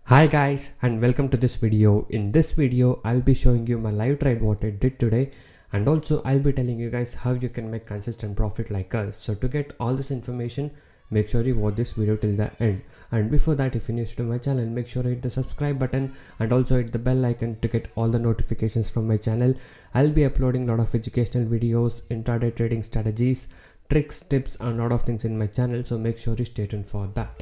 Hi guys and welcome to this video. In this video I'll be showing you my live trade what I did today, and also I'll be telling you guys how you can make consistent profit like us. So to get all this information, make sure you watch this video till the end. And before that, if you're new to my channel, make sure you hit the subscribe button and also hit the bell icon to get all the notifications from my channel. I'll be uploading a lot of educational videos, intraday trading strategies, tricks, tips and a lot of things in my channel, so make sure you stay tuned for that.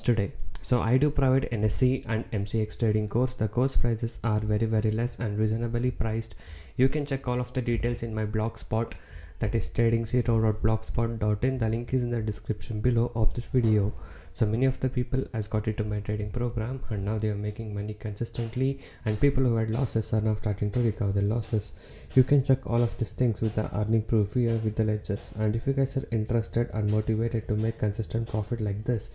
today. So I do provide NSE and MCX trading course. The course prices are very less and reasonably priced. You can check all of the details in my blogspot, that is trading0.blogspot.in. The link is in the description below of this video. So many of the people has got into my trading program and now they are making money consistently, and people who had losses are now starting to recover their losses. You can check all of these things with the earning proof here with the ledgers. And if you guys are interested and motivated to make consistent profit like this,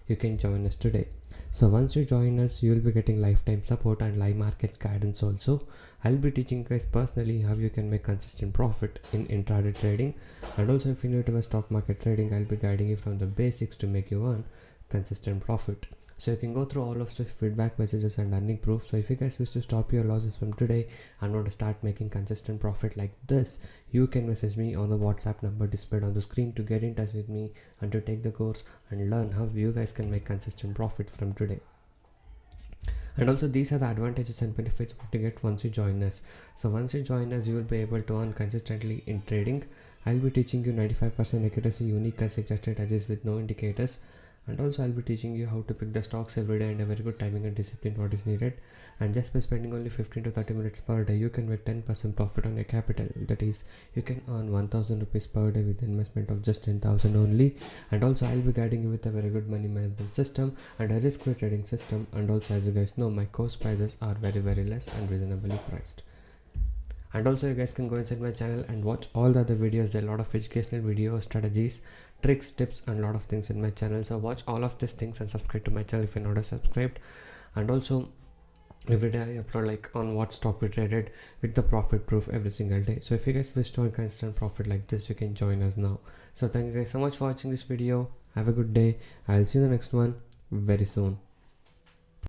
you can join us today. So once you join us, you will be getting lifetime support and live market guidance also. I'll be teaching you guys personally how you can make consistent profit in intraday trading, and also if you're new to a stock market trading, I'll be guiding you from the basics to make you earn consistent profit. So you can go through all of the feedback messages and earning proof. So if you guys wish to stop your losses from today and want to start making consistent profit like this, you can message me on the WhatsApp number displayed on the screen to get in touch with me and to take the course and learn how you guys can make consistent profit from today. And also these are the advantages and benefits what you get once you join us. So once you join us, you will be able to earn consistently in trading. I'll be teaching you 95% accuracy, unique and secret strategies with no indicators. And also I'll be teaching you how to pick the stocks every day and a very good timing and discipline what is needed. And just by spending only 15 to 30 minutes per day, you can make 10% profit on your capital. That is, you can earn 1000 rupees per day with investment of just 10,000 only. And also I'll be guiding you with a very good money management system and a risk-free trading system. And also, as you guys know, my course prices are very less and reasonably priced. And also you guys can go inside my channel and watch all the other videos. There are a lot of educational videos, strategies, tricks, tips and a lot of things in my channel. So watch all of these things and subscribe to my channel if you're not subscribed. And also every day I upload like on what stock we traded with the profit proof every single day. So if you guys wish to earn consistent profit like this, you can join us now. So thank you guys so much for watching this video. Have a good day. I'll see you in the next one very soon.